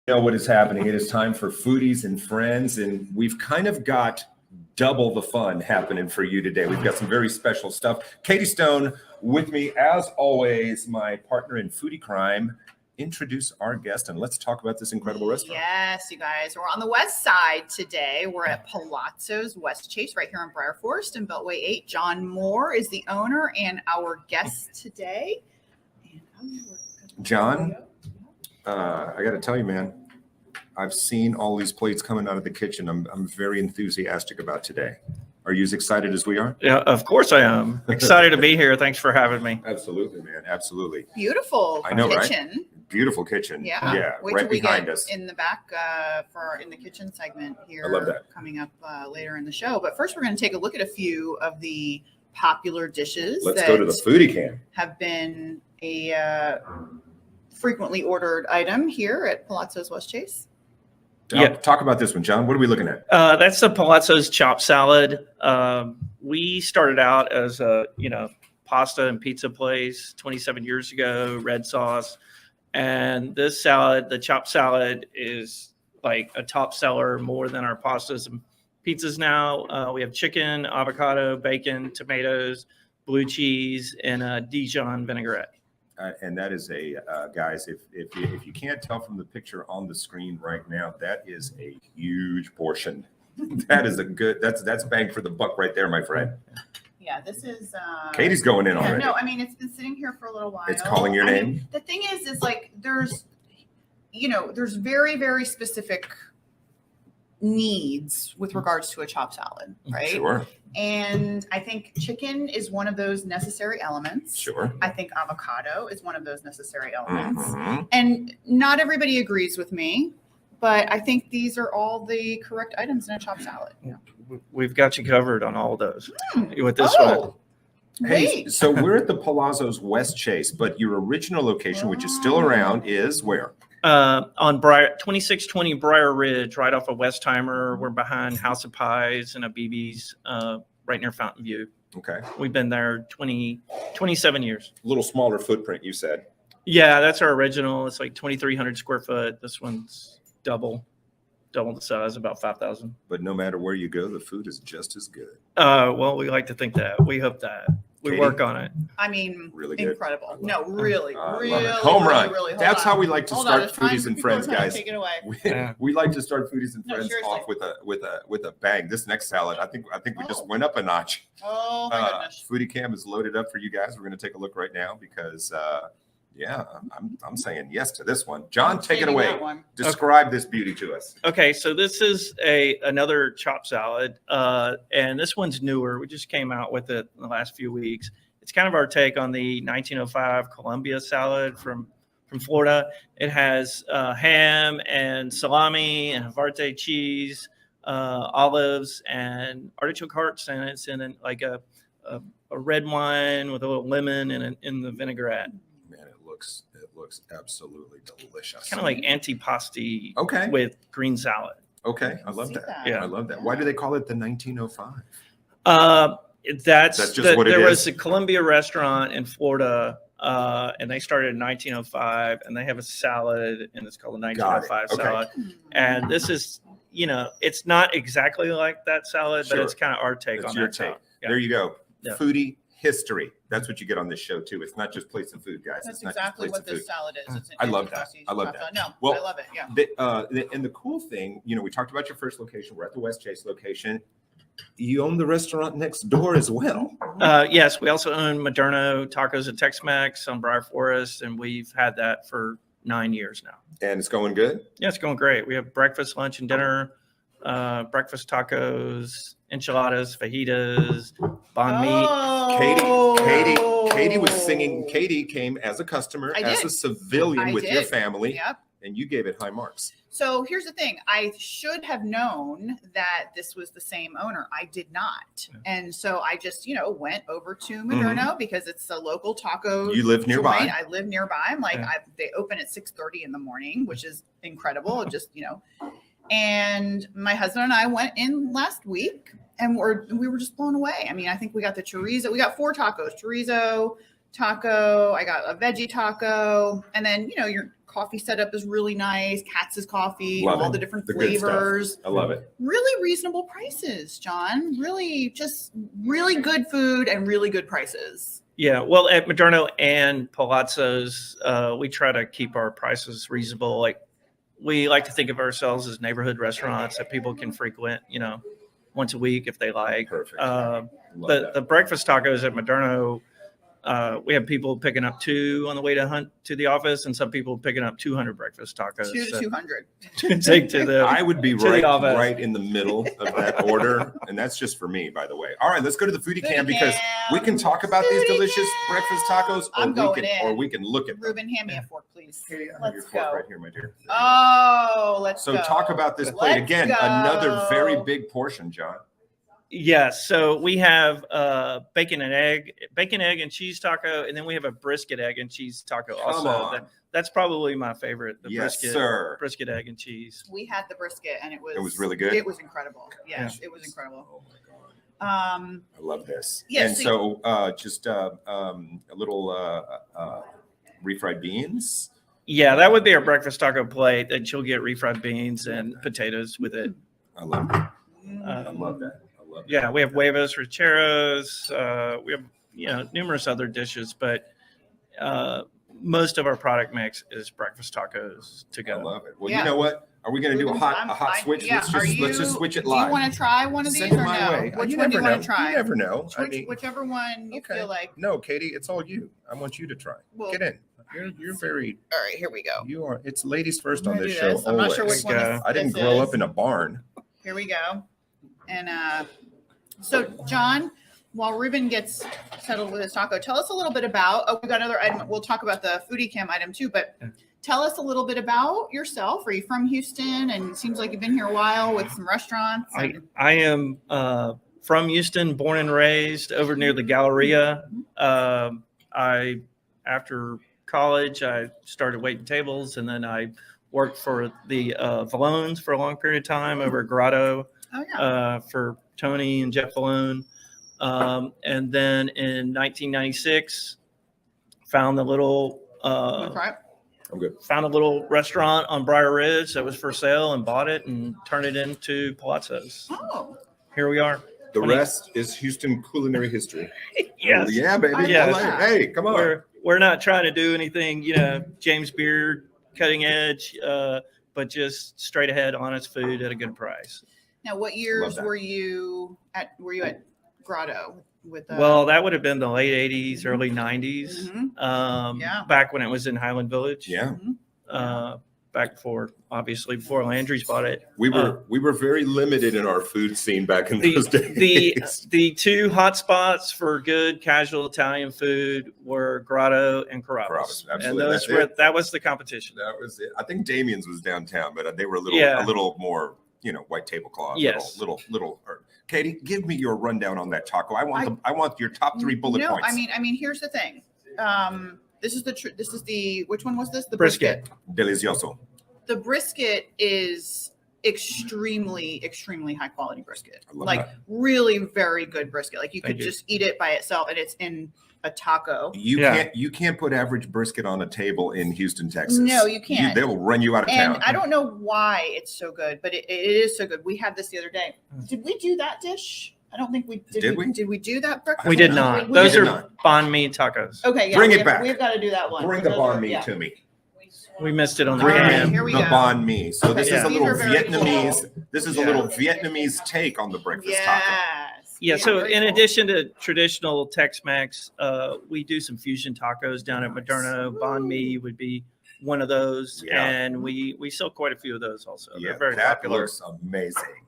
Know what is happening. It is time for Foodies and Friends, and we've kind of got double the fun happening for you today. We've got some very special stuff. Katie Stone with me, as always, my partner in foodie crime. Introduce our guest, and let's talk about this incredible restaurant. Yes, you guys. We're on the west side today. We're at Palazzo's West Chase right here in Briar Forest and Beltway 8. John Moore is the owner and our guest today. John, I got to tell you, man, I've seen all these plates coming out of the kitchen. I'm very enthusiastic about today. Are you as excited as we are? Yeah, of course I am. Excited to be here. Thanks for having me. Absolutely, man. Absolutely. Beautiful I know, kitchen. Right? Beautiful kitchen. Yeah. Wait right till we behind get us. in the back in the kitchen segment here. I love that. Coming up later in the show. But first, we're going to take a look at a few of the popular dishes. Let's go to the foodie cam. Have been a frequently ordered item here at Palazzo's West Chase. Talk about this one, John. What are we looking at? That's the Palazzo's chopped salad. We started out as a pasta and pizza place 27 years ago, red sauce. And this salad, the chopped salad, is like a top seller more than our pastas and pizzas now. We have chicken, avocado, bacon, tomatoes, blue cheese, and a Dijon vinaigrette. And that is guys, if you can't tell from the picture on the screen right now, that is a huge portion. That is that's bang for the buck right there, my friend. Yeah, this is Katie's going in already. No, I mean, it's been sitting here for a little while. It's calling your name. mean, the thing is like there's very, very specific needs with regards to a chopped salad, right? Sure. And I think chicken is one of those necessary elements. Sure. I think avocado is one of those necessary elements. Mm-hmm. And not everybody agrees with me, but I think these are all the correct items in a chopped salad. We've got you covered on all those with this one. Hey, so we're at the Palazzo's West Chase, but your original location, which is still around, is where? On 2620 Briar Ridge, right off of Westheimer. We're behind House of Pies and a BB's, right near Fountain View. Okay. We've been there 27 years. A little smaller footprint, you said. Yeah, that's our original. It's like 2,300 square foot. This one's double the size, about 5,000. But no matter where you go, the food is just as good. Well, we like to think that. We hope that. We Katie? work on it. I mean, really good. Incredible. No, really, really, home run. Really, That's how we like to Hold start on, Foodies and Friends, guys. Take it away. We like to start Foodies and No, Friends seriously. off with a bang. This next salad, I think we just went up a notch. Oh my goodness. Foodie Cam is loaded up for you guys. We're going to take a look right now because I'm saying yes to this one. John, take it away. Describe this beauty to us. Okay, so this is another chopped salad, and this one's newer. We just came out with it in the last few weeks. It's kind of our take on the 1905 Columbia salad from Florida. It has ham and salami and Havarti cheese, olives and artichoke hearts, and it's in like a red wine with a little lemon and in the vinaigrette. Man, it looks absolutely delicious. Kind of like antipasti with green salad. Okay, I love that. Yeah, I love that. Why do they call it the 1905? That's just what it is. There was a Columbia restaurant in Florida, and they started in 1905, and they have a salad, and it's called the 1905 salad. And this is, it's not exactly like that salad, but it's kind of our take on that salad. Yeah. There you go. Yeah. Foodie history. That's what you get on this show too. It's not just plates of food, guys. That's it's not exactly just what this salad is. It's I love that. I love that. No, well, I love it. Yeah. And the cool thing, we talked about your first location. We're at the West Chase location. You own the restaurant next door as well. Yes, we also own Moderno Tacos and Tex-Mex on Briar Forest, and we've had that for 9 years now. And it's going good? Yeah, it's going great. We have breakfast, lunch, and dinner, breakfast tacos, enchiladas, fajitas, banh mi. Katie was singing. Katie came as a customer, as a civilian with your family. Yep. And you gave it high marks. So here's the thing. I should have known that this was the same owner. I did not. Yeah. And so I just, went over to Moderno because it's a local taco. You live nearby. Joint. I live nearby. I'm like, they open at 6:30 in the morning, which is incredible. Just, and my husband and I went in last week and we were just blown away. I mean, I think we got the chorizo. We got 4 tacos, chorizo, taco. I got a veggie taco, and then your coffee setup is really nice. Katz's coffee, Love all it. the different The good stuff. flavors. I love it. Really reasonable prices, John. Really, just really good food and really good prices. Yeah, well, at Moderno and Palazzo's, we try to keep our prices reasonable. Like, we like to think of ourselves as neighborhood restaurants that people can frequent, once a week if they like. Perfect. The Love that. breakfast tacos at Moderno, we have people picking up 2 on the way to the office, and some people picking up 200 breakfast tacos 2 to 200. to take to the. I would be to the right, office. right in the middle of that order, and that's just for me, by the way. All right, let's go to the foodie cam because we can talk about these Foodie delicious cam. breakfast tacos, I'm going in. or we can look at them. Ruben, hand me a fork, please. Katie, I have your Let's fork go. right here, my dear. Oh, let's So go. talk about this plate Let's again. go. Another very big portion, John. Yeah, so we have bacon, egg and cheese taco, and then we have a brisket, egg and cheese taco. Come Also, on. that's probably my favorite. The Yes, brisket, sir. brisket, egg and cheese. We had the brisket, and it was really good? It was incredible. Yes, it was incredible. Oh my God. Um, I love this. Yeah, and so- just a little refried beans. Yeah, that would be our breakfast taco plate. And she'll get refried beans and potatoes with it. I love that. I Uh, love that. I love that. Yeah, we have huevos rancheros. We have numerous other dishes, but most of our product mix is breakfast tacos I together. love it. Well, Yeah. you know what? Are we going to do a Ruben, hot switch? Yeah. Let's just switch it Do live. you want to try one of these Send it or my no? way. Which You one do you never want to know. try? You never know. Whichever one you feel like. No, Katie, it's all you. I want you to try. Well- Get in. You're very. All right, here we go. You are. It's ladies first I'm on gonna this do show. this. I'm not sure always. which one Yeah. this, I didn't this grow is. up in a barn. Here we go. And so, John, while Ruben gets settled with his taco, tell us a little bit about. Oh, we got another item. We'll talk about the foodie cam item too, but tell us a little bit about yourself. Are you from Houston? And it seems like you've been here a while with some restaurants. I am from Houston, born and raised over near the Galleria. After college, I started waiting tables, and then I worked for the Valones for a long period of time over at Grotto Oh yeah. for Tony and Jeff Valone. And then in 1996, found the little That's right. I'm good. found a little restaurant on Briar Ridge that was for sale and bought it and turned it into Palazzo's. Oh, Here we are. The 20 rest is Houston culinary history. Yes. Oh, yeah, baby. Yes. I like it. Hey, come on. We're not trying to do anything, James Beard, cutting edge, but just straight ahead, honest food at a good price. now what years that. were you at? Were you at Grotto with? Well, that would have been the late 80s, early 90s, Mhm. Yeah. back when it was in Highland Village. Yeah, Back before Landry's bought it. we were very limited in our food scene back in The, those days. the two hot spots for good casual Italian food were Grotto and Carrabba's. Carrabba's, And absolutely. those That's were it. that was the competition. That was it. I think Damien's was downtown, but they were a Yeah. little more, white tablecloth. Yes. Little. Katie, give me your rundown on that taco. I want your top 3 bullet no, points. I mean, here's the thing. This is the which one was this? The Brisket. Delicioso. The brisket is extremely high quality brisket. I love Like that. really very good brisket. Like you Thank could you. just eat it by itself and it's in a taco. You can't put average brisket on a table in Houston, Texas. No, you can't. They will run you out of And town. I don't know why it's so good, but it is so good. We had this the other day. Did we do that dish? I don't think we did. Did we? Did we do that breakfast? We did not. We Those did are not. banh mi tacos. Okay, yeah. Bring we it have- back. We've got to do that one. Bring the Those banh are- mi yeah. to me. We missed it on the All right, cam. here we the go. banh mi. So this Okay, is a these little are very Vietnamese. cool. This is a Yeah. little Vietnamese take on the breakfast taco. Yes. Yeah, These so are very in cool. addition to traditional Tex-Mex, we do some fusion tacos down at Moderno. Banh mi would be one of those, Yeah. and we sell quite a few of those also. Yeah, They're very that popular. looks amazing.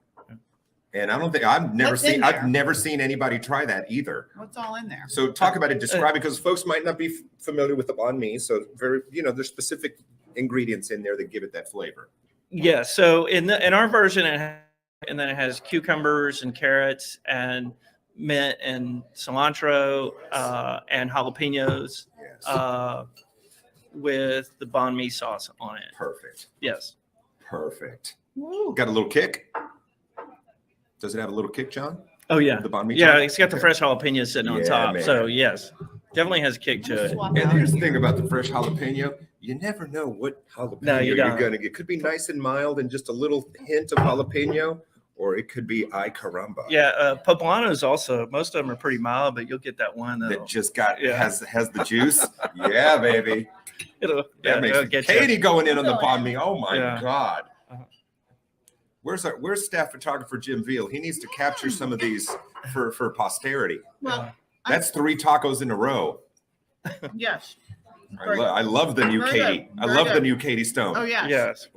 And I don't think I've never What's in seen there? I've never seen anybody try that either. What's all in there? So talk about it, describe it, because folks might not be familiar with the banh mi. So very, there's specific ingredients in there that give it that flavor. Yeah, so in our version, and then it has cucumbers and carrots and mint and cilantro and jalapenos Yes. with the banh mi sauce on it. Perfect. Yes. Perfect. Woo. Got a little kick? Does it have a little kick, John? Oh yeah. The banh mi Yeah, taco? it's got the Okay. fresh jalapenos sitting on Yeah, top. man. So yes. Definitely has kick to it. Swap And out. here's the thing about the fresh jalapeno. You never know what jalapeno No, you you're don't. going to get. Could be nice and mild and just a little hint of jalapeno, or it could be ay caramba. Yeah, poblanos also. Most of them are pretty mild, but you'll get that one That that'll, just got Yeah. has the juice. Yeah, baby. it'll, That makes it'll get you. Katie going in on the Going pod in. me. Oh my Yeah. God. Uh-huh. Where's staff photographer Jim Veal? He needs to capture some of these for posterity. Well, That's 3 tacos in a row. yes. I love the new Very Katie. good. I Very love the good. new Katie Stone. Oh, yes. Yes.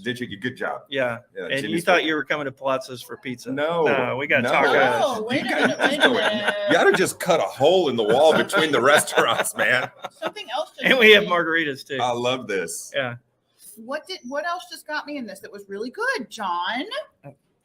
Did you? Good job. Yeah. Yeah, And Jimmy's you thought good. you were coming to Palazzo's for pizza. No, we got no. tacos. Oh, wait a You gotta minute, just wait a go- minute. You got to just cut a hole in the wall between the restaurants, man. Something else just And we have hit me. margaritas too. I love this. Yeah. What else just got me in this that was really good, John?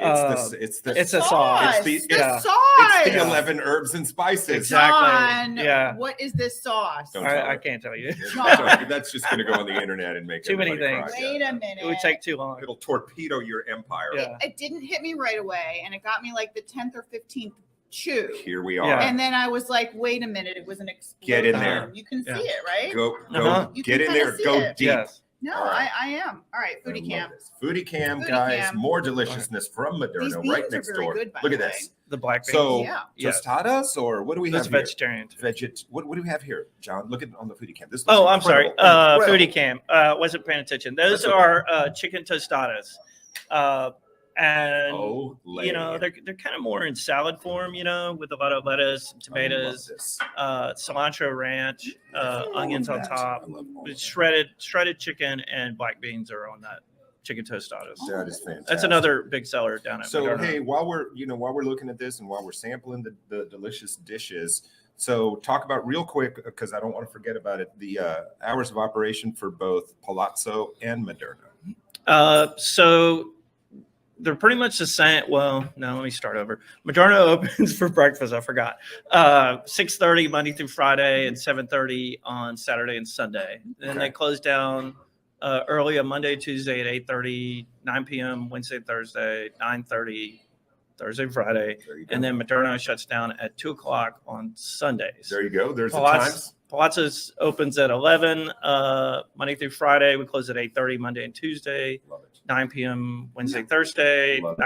It's the It's a sauce. It's The the- sauce. It's the Yeah. 11 herbs and spices. Exactly. John, Yeah. what is this sauce? Don't tell I her. can't tell you. John. That's just going to go on the internet and make Too many everybody things. cry. Wait a minute. It would take too long. It'll torpedo your empire. Yeah. It didn't hit me right away, and it got me like the 10th or 15th chew. Here we are. Yeah. And then I was like, wait a minute, it was an explosion. Get in there. You can Yeah. see it, right? Go Uh-huh. You get can in kinda there. see Go it. deep. Yes. No, All right. I am. All right, I Foodie love Camp. this. Foodie Cam, Foodie guys. Cam. More deliciousness from These Moderno beans right are next very door. good, by Look the at way. this. The black beans. So Yeah. Yes. tostadas, or what do we Those have here? vegetarian. What do we have here, John? Look at on the Foodie Cam. This looks Oh, I'm sorry. incredible. Foodie Cam. Wasn't paying attention. Those That's okay. are chicken tostadas. And Oh, you know, they're kind of more in salad form, you know, with a lot of lettuce, tomatoes, cilantro ranch, onions on top. With shredded chicken and black beans are on that chicken tostadas. That is fantastic. That's another big seller down at So Moderno. hey, while we're looking at this and while we're sampling the delicious dishes, so talk about real quick, because I don't want to forget about it, the hours of operation for both Palazzo and Moderno. So they're pretty much the same. Well, no, let me start over. Moderno opens for breakfast. I forgot. 6:30 Monday through Friday and 7:30 on Saturday and Sunday. Then Okay. they close down early on Monday, Tuesday at 8:30, 9 p.m. Wednesday, Thursday, 9:30 Thursday, Friday, There you go. and then Moderno shuts down at 2:00 on Sundays. There you go. There's the times. Palazzo's opens at 11 Monday through Friday. We close at 8:30 Monday and Tuesday. Love it. 9 p.m. Wednesday, Thursday, Love it.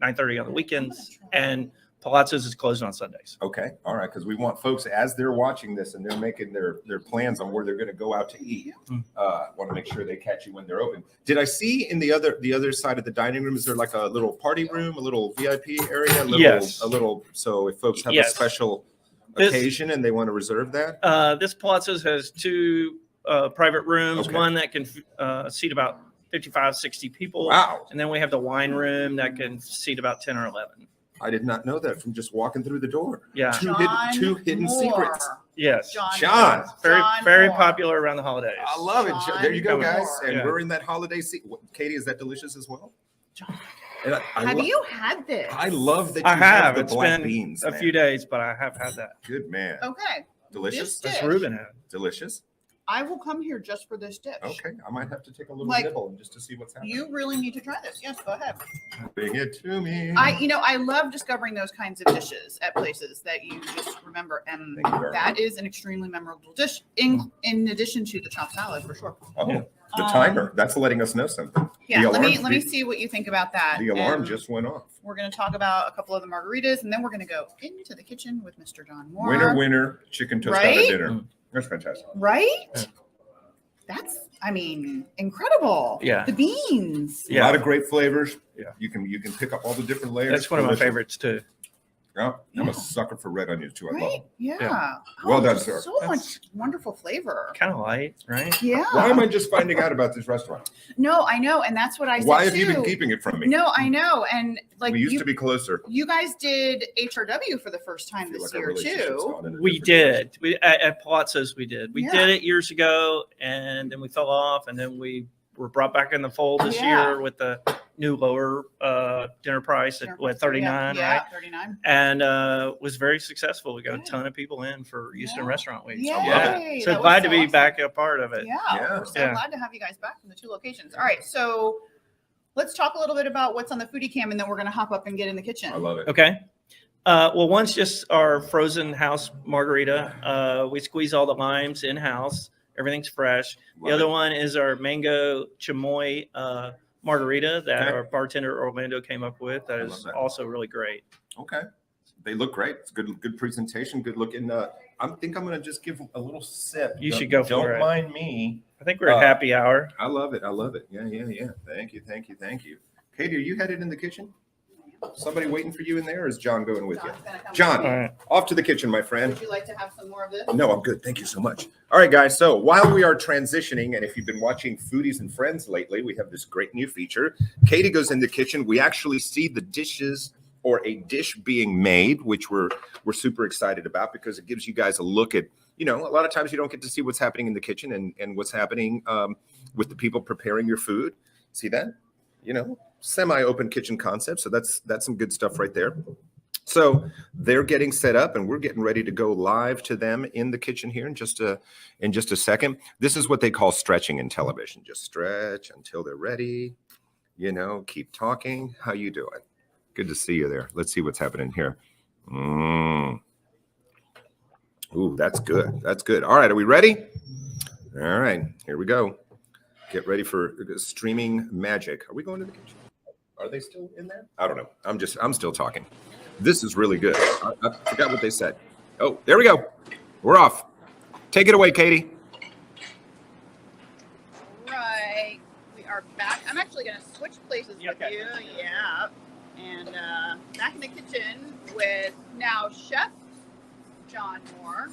9:30 on the weekends, and Palazzo's is closed on Sundays. Okay. All right. Because we want folks, as they're watching this and they're making their plans on where they're going to go out to eat, want to make sure they catch you when they're open. Did I see in the other side of the dining room, is there like a little party room, a little VIP area? Yes. A little, so if folks have a Yes. special This- occasion and they want to reserve that? This Palazzo's has two private rooms, Okay. one that can seat about 55, 60 people. Wow. And then we have the wine room that can seat about 10 or 11. I did not know that from just walking through the door. Yeah. Two hidden Moore. secrets. Yes. John. Very Moore. popular around the holidays. I love it. John There you go, guys. Moore. And Yeah. we're in that holiday season. Katie, is that delicious as well? John. And I Have lo- you had this? I love that you I have. the It's black been beans. a man. few days, but I have had that. Good man. Okay. Delicious. This That's dish. Ruben had. Delicious. I will come here just for this dish. Okay. I might have to take a little Like, nibble just to see what's happening. You really need to try this. Yes, go ahead. Bring it to me. I love discovering those kinds of dishes at places that you just remember, and Thank you very that much. is an extremely memorable dish. In addition to the chopped salad, for sure. Oh, Yeah. the timer. That's letting us know something. Yeah, The let me alarm- see what you think about that. The alarm And just went off. We're going to talk about a couple of the margaritas, and then we're going to go into the kitchen with Mr. John Moore. Winner, chicken tostada Right? dinner. Mm. That's fantastic. Right? Yeah. That's, incredible. Yeah. The beans. A Yeah. lot of great flavors. Yeah. You can pick up all the different layers. That's one of my Delicious. favorites too. Yeah. I'm Yeah. a sucker for red onions too. I love Right? them. Yeah. Yeah. Well done, just sir. So That's- much wonderful flavor. Kind of light, right? Yeah. Why am I just finding out about this restaurant? No, I know, and that's what I said Why have too. you been keeping it from me? No, I know, and like we used you, to be closer. you guys did HRW for the first time I feel this like our year relationship's too. gone in a We different did. We at Palazzo's we did. We Yeah. did it years ago, and then we fell off, and then we were brought back in the fold this Yeah. year with the new lower dinner price at what 39, yeah, right? 39. And was very successful. We got Yeah. a ton of people in for Houston Yeah. Restaurant Week. Yay, love So that was glad to so be awesome. back a part of it. Yeah, Yeah. we're so Yeah. glad to have you guys back from the two locations. All right, so let's talk a little bit about what's on the Foodie Cam, and then we're going to hop up and get in the kitchen. I love it. Okay. Well, one's just our frozen house margarita. We squeeze all the limes in house. Everything's fresh. The Love other it. one is our mango chamoy margarita that Okay. our bartender Orlando came up with. That I love is that. also really great. Okay. They look great. It's good presentation, good looking. I think I'm gonna just give a little sip. You should go for Don't it. mind me. I think we're at happy hour. I love it. I love it. Yeah. Thank you. Katie, are you headed in the kitchen? Somebody waiting for you in there, or is John going with you? John's gonna come John, with All you. right. off to the kitchen, my friend. Would you like to have some more of this? No, I'm good. Thank you so much. All right, guys. So while we are transitioning, and if you've been watching Foodies and Friends lately, we have this great new feature. Katie goes in the kitchen. We actually see the dishes or a dish being made, which we're super excited about because it gives you guys a look at, a lot of times you don't get to see what's happening in the kitchen and what's happening with the people preparing your food. See that? Semi-open kitchen concept. So that's some good stuff right there. So they're getting set up and we're getting ready to go live to them in the kitchen here in just a second. This is what they call stretching in television. Just stretch until they're ready. Keep talking. How you doing? Good to see you there. Let's see what's happening here. Ooh, that's good. That's good. All right, are we ready? All right, here we go. Get ready for streaming magic. Are we going to the kitchen? Are they still in there? I don't know. I'm still talking. This is really good. I forgot what they said. Oh, there we go. We're off. Take it away, Katie. Right. We are back. I'm actually going to switch places with Okay. you. Yeah. And back in the kitchen with now Chef John Moore.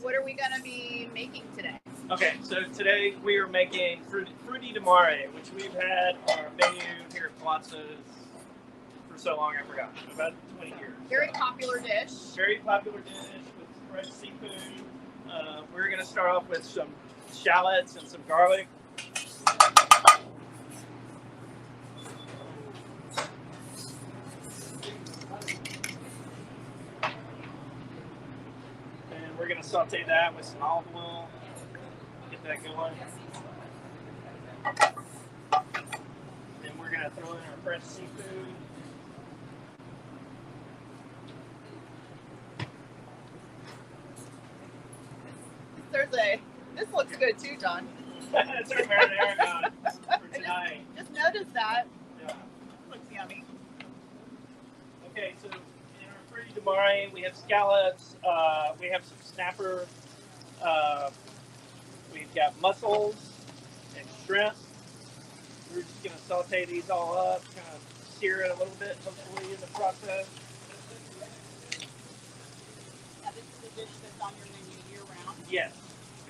What are we going to be making today? Okay, so today we are making Fruitti di Mare, which we've had our menu here at Palazzo for so long I forgot. About 20 years. Very popular dish. Very popular dish with fresh seafood. We're going to start off with some shallots and some garlic. And we're going to saute that with some olive oil. Get that going. Then we're going to throw in our fresh seafood. This looks good too, John. That's our marinara for tonight. Just noticed that. Yeah. Looks yummy. Okay, so in our Fruitti di Mare, we have scallops, we have some snapper, we've got mussels and shrimp. We're just going to saute these all up, kind of sear it a little bit, hopefully, in the process. Now, this is a dish that's on your menu year-round. Yes.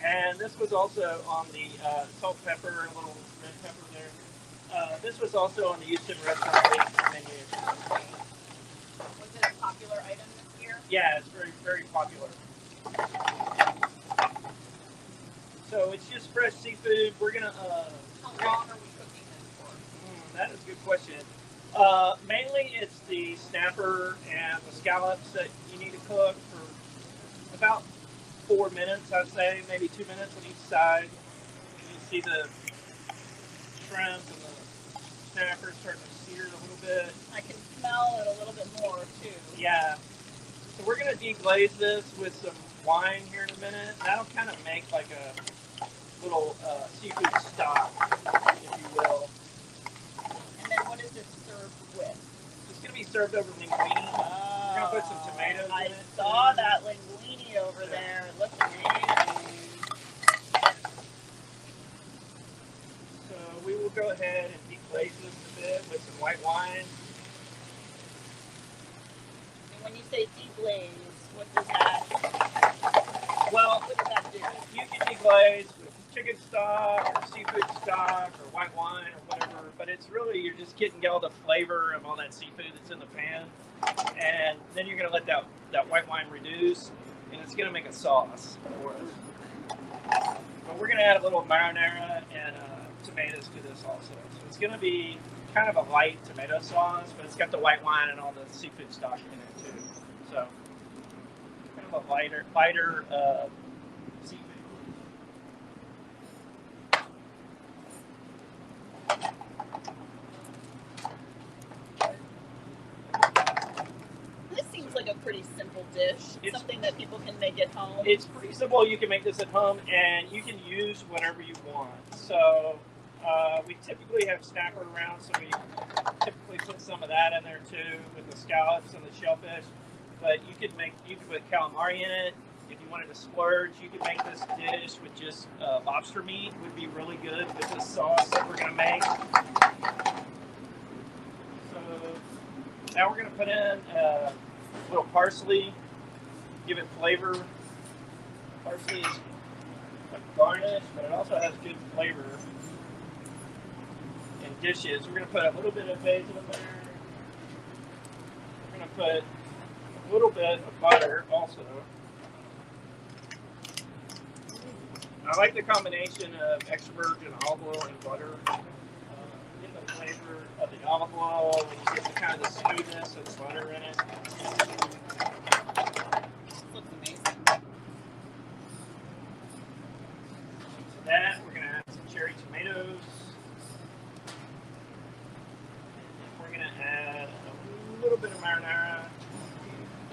And this was also on the salt, pepper, a little red pepper there. This was also on the Houston restaurant menu. Was it a popular item this year? Yeah, it's very, very popular. So it's just fresh seafood. We're gonna. How long are we cooking this for? That is a good question. Mainly, it's the snapper and the scallops that you need to cook for about 4 minutes, I'd say, maybe 2 minutes on each side. You see the shrimp and the snapper starting to sear a little bit. I can smell it a little bit more too. Yeah. So we're going to deglaze this with some wine here in a minute. That'll kind of make like a little seafood stock, if you will. And then what is it served with? It's going to be served over linguine. We're going to put some tomatoes I in it. saw that linguine over there. It looks amazing. So we will go ahead and deglaze this a bit with some white wine. And when you say deglaze, what does that? Well, What does that do? you can deglaze with chicken stock or seafood stock or white wine or whatever, but it's really, you're just getting all the flavor of all that seafood that's in the pan. And then you're going to let that white wine reduce, and it's going to make a sauce for us. But we're going to add a little marinara and tomatoes to this also. So it's going to be kind of a light tomato sauce, but it's got the white wine and all the seafood stock in it too. So kind of a lighter seafood. a pretty simple dish, something that people can make at home. It's pretty simple. You can make this at home, and you can use whatever you want. So we typically have snapper around, so we typically put some of that in there too with the scallops and the shellfish. But you could put calamari in it. If you wanted to splurge, you could make this dish with just lobster meat. Would be really good with this sauce that we're gonna make. So now we're gonna put in a little parsley, give it flavor. Parsley is a garnish, but it also has good flavor in dishes. We're gonna put a little bit of basil in there. We're gonna put a little bit of butter also. I like the combination of extra virgin olive oil and butter. Get the flavor of the olive oil when you get the kind of the smoothness of the butter in it. Looks amazing. To that, we're going to add some cherry tomatoes. We're going to add a little bit of marinara.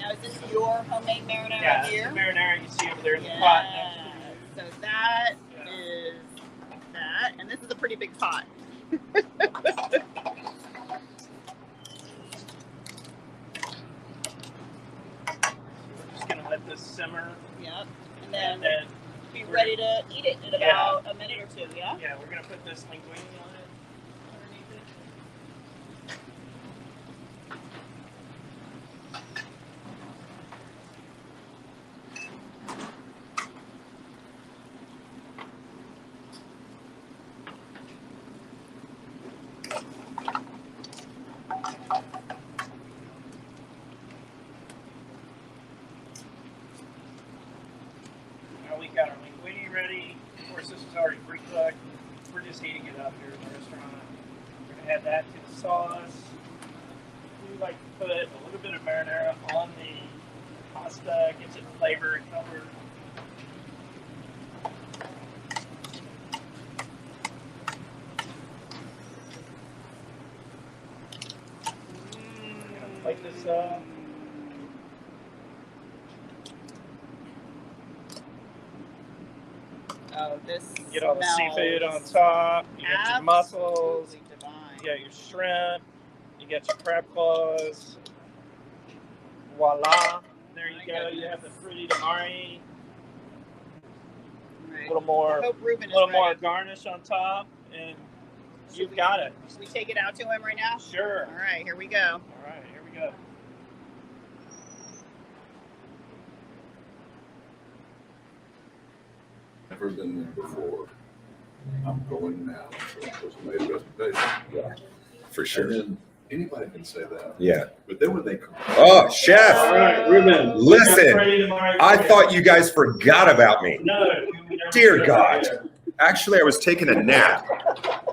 Now, is this your homemade marinara Yeah, here? the marinara you see over there in the pot next to you. So that is that, and this is a pretty big pot. We're just going to let this simmer. Yep. And then be we're ready to eat it in about a minute or two, yeah? Yeah, we're going to put this linguine on it underneath it. Now we got our linguine ready. Of course, this is already pre-cooked. We're just heating it up here in the restaurant. We're going to add that to the sauce. We like to put a little bit of marinara on the pasta, gives it flavor and color. I'm going to plate this up. Oh, this Get all the seafood on top. You got your mussels. Divine. You got your shrimp. You got your crab claws. Voila. There you go. You have the Fruitti di Mare. Right. A little more, I hope Ruben is more ready. garnish on top, and you've got it. Should we take it out to him right now? Sure. All right, here we go. All right, here we go. Never been there before. I'm going now. So it was made reservation. Yeah, for And sure. then anybody can say that. Yeah. But then when they come. Oh, chef. All right, Ruben. Listen, Fruitti di Mare. I thought you guys forgot about me. No. we never Dear did God. that. Actually, I was taking a nap.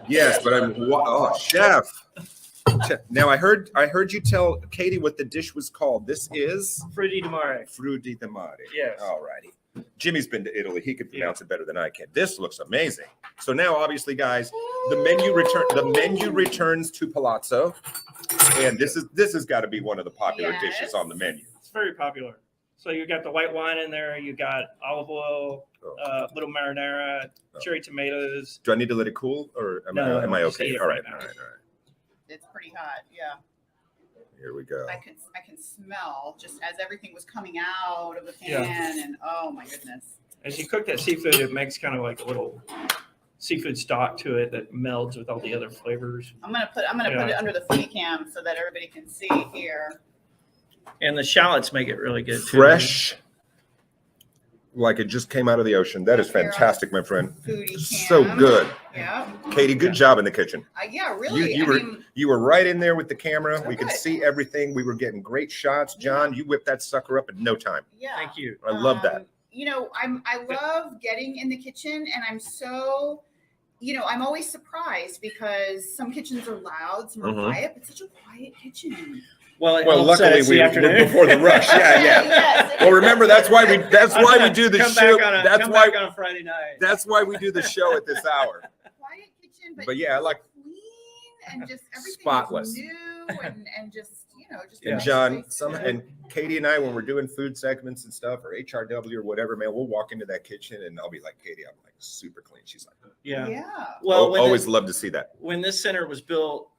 Yes, but oh, chef. Now I heard you tell Katie what the dish was called. This is Fruitti di Mare. Fruitti di Mare. Yes. All righty. Jimmy's been to Italy. He could pronounce it better than I can. This looks amazing. So now, obviously, guys, the menu returns to Palazzo, and this has got to be one of the popular Yes. dishes on the menu. It's very popular. So you got the white wine in there. You got olive oil, little marinara, cherry tomatoes. Do I need to let it cool, or am I just okay? eat it All right, right all now. right, all right. It's pretty hot, yeah. Here we go. I can smell just as everything was coming out of the pan, Yeah. and oh my goodness. As you cook that seafood, it makes kind of like a little seafood stock to it that melds with all the other flavors. I'm gonna put it under the foodie cam so that everybody can see here. And the shallots make it really good too. Fresh, like it just came out of the ocean. That is fantastic, my friend. Foodie cam. So good. Yeah. Katie, good job in the kitchen. Yeah, really. You were right in there with the camera. We could Good. see everything. We were getting great shots. John, you whipped that sucker up in no time. Yeah. Thank you. I love that. You know, I love getting in the kitchen, and I'm so, I'm always surprised because some kitchens are loud, some are Mhm. quiet, but such a quiet kitchen. Well, it Well, helps that luckily it's we the were afternoon. before the rush. Yeah, yeah. Yes. Well, remember that's why we do the Come show. back on That's why back on a Friday night. that's why we do the show at this hour. Quiet kitchen, But yeah, I like clean and just everything spotless. is new and just, just a Yeah. And nice John, place some to- and Katie and I, when we're doing food segments and stuff, or HRW or whatever, man, we'll walk into that kitchen and I'll be like, Katie, I'm like super clean. She's like, Yeah. Yeah. Well, when always this, love to see that. when this center was built,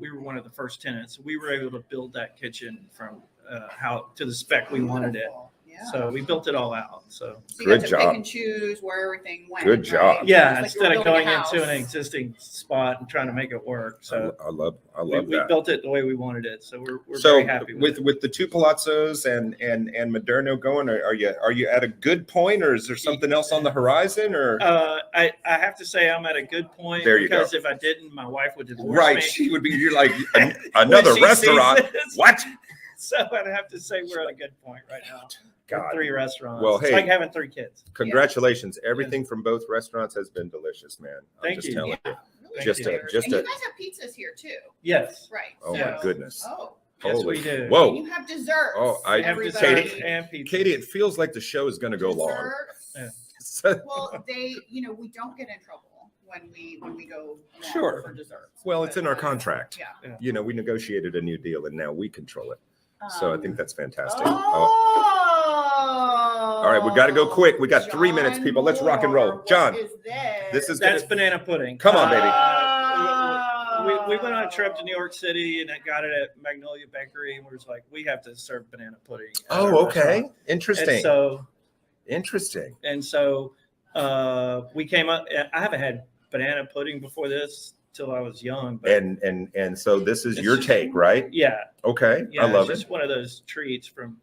we were one of the first tenants. We were able to build that kitchen from how to the spec we wanted it. Beautiful. Yeah. So we built it all out. So So you got Good to job. pick and choose where everything went. Good job. right? yeah, Just like you instead were of building going a into an house. existing spot and trying to make it work. So I love we that. built it the way we wanted it. So we're So very happy with the two Palazzos and Moderno going, are you at a good point, or is there something else on the horizon, or I have to say I'm at a good point. There you go. Because if I didn't, my wife would divorce right? me. She would be. You're like When another she sees restaurant. this. What? So I'd have to say we're at a good point right now. God. With 3 restaurants. Well, It's hey. like having 3 kids. Congratulations! Everything from both restaurants has been delicious, man. I'm Thank just you. telling Yeah, you. really Just good. a- just and a- you guys have pizzas here too, Yes. right? Oh so, my goodness! Oh, Yes, Holy- we do. Whoa, and you have desserts. Oh, I We have Everybody- desserts Katie- and pizza. Katie, it feels like the show is going to go long. Desserts. Yeah. So- Well, we don't get in trouble when we go long Sure. for desserts. Well, it's in our But, contract. Yeah. We negotiated a new deal, and now we control it. So I think that's fantastic. Oh. All right, we got to go quick. We got 3 minutes, people. Let's rock and roll. What John, is this is That's gonna, banana pudding. Come on, baby. We went on a trip to New York City and I got it at Magnolia Bakery and we was like, we have to serve banana pudding. at our Oh, okay. restaurant. Interesting. And so we came up. I haven't had banana pudding before this till I was young. But And so this is It's your just- take, right? yeah, Okay. yeah, I love it's it. just one of those treats from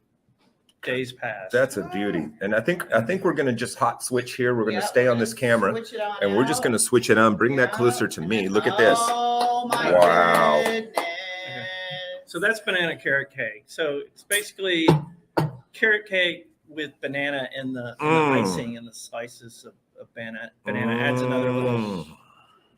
days past. That's a beauty. And I think we're going to just hot switch here. We're going to Yep, stay we're on this gonna camera, switch it on and we're just out. going to switch it on. Bring that Yeah. closer to And me. then- Look at this. Oh my Wow. goodness. So that's banana carrot cake. So it's basically carrot cake with banana in the icing and the slices of banana. Banana adds another little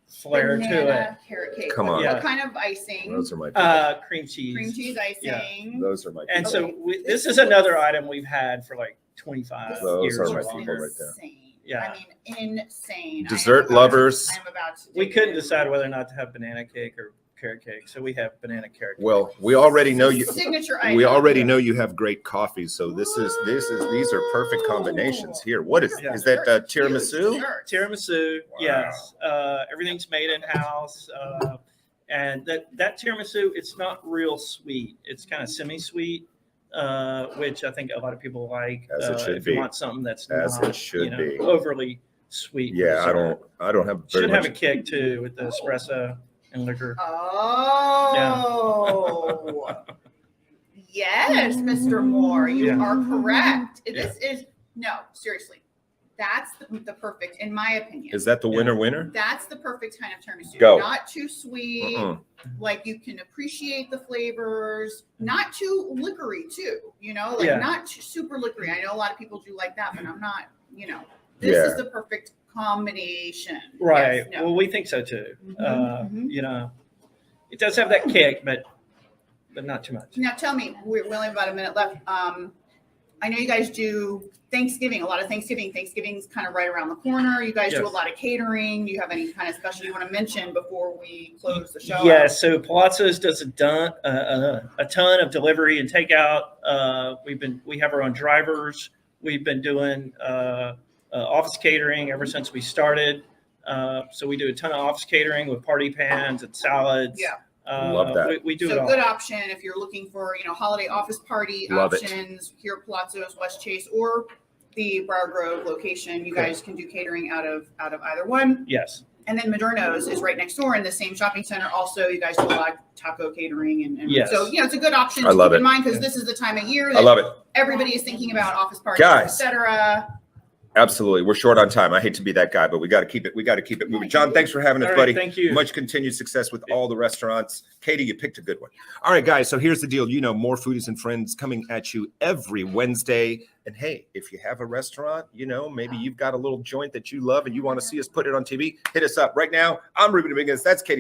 flair to it. Banana carrot cake. Come What- on. Yeah. What kind of icing? Those are my favorite. Cream cheese. Cream cheese icing. Those are my And favorite. so Okay. this is another item we've had for like 25 Those years. are or my longer. people right there. Insane. Yeah. I mean, insane. Dessert lovers. I'm about to. We dig couldn't in. decide whether or not to have banana cake or carrot cake, so we have banana carrot cake. Well, we already know you. Signature item. We already know you have great coffee, so these are perfect combinations here. What is Yeah. that tiramisu? Dessert. Tiramisu, Wow. yes. Everything's made in house, and that tiramisu, it's not real sweet. It's kind of semi-sweet, which I think a lot of people like. As it should if be. you want something that's As not, it should be. overly sweet. for Yeah, dessert. I don't have very Should have a much. kick too with the espresso and liquor. Oh. Yes, Mr. Moore, you Yeah. are correct. This is no, seriously. That's the perfect, in my opinion. Is that the winner? That's the perfect kind of tiramisu. Go. Not too sweet. Mm-mm. Like you can appreciate the flavors. Not too liquory too. Like Yeah. not too super liquory. I know a lot of people do like that, but I'm not. This is the perfect combination. Right. Yes, no. Well, we think so too. Mhm. It does have that kick, but not too much. Now tell me, we only have about a minute left. I know you guys do Thanksgiving, a lot of Thanksgiving. Thanksgiving's kind of right around the corner. You guys do a Yes. lot of catering. Do you have any kind of special you want to mention before we close the show? Yeah, so Palazzo's does a ton of delivery and takeout. We have our own drivers. We've been doing office catering ever since we started. So we do a ton of office catering with party pans and salads. Yeah. Love that. We do it So all. good option if you're looking for, holiday office party Love it. options here at Palazzo's, West Chase, or the Briar Grove location. You guys can do catering out of either one. Yes. And then Moderno's is right next door in the same shopping center. Also, you guys do a lot of taco catering, and Yes. so it's a good option I to love keep in it. mind because this is the time of year I that love it. everybody is thinking about office parties, Guys. etc. Absolutely. We're short on time. I hate to be that guy, but we got to keep it. We got to keep it moving. John, thanks for having us, All right, buddy. thank you. Much continued success with all the restaurants. Katie, you picked a good one. All right, guys. So here's the deal. More Foodies and Friends coming at you every Wednesday. And hey, if you have a restaurant, maybe you've got a little joint that you love and you want to see us put it on TV, hit us up right now. I'm Ruben and Katie. That's Katie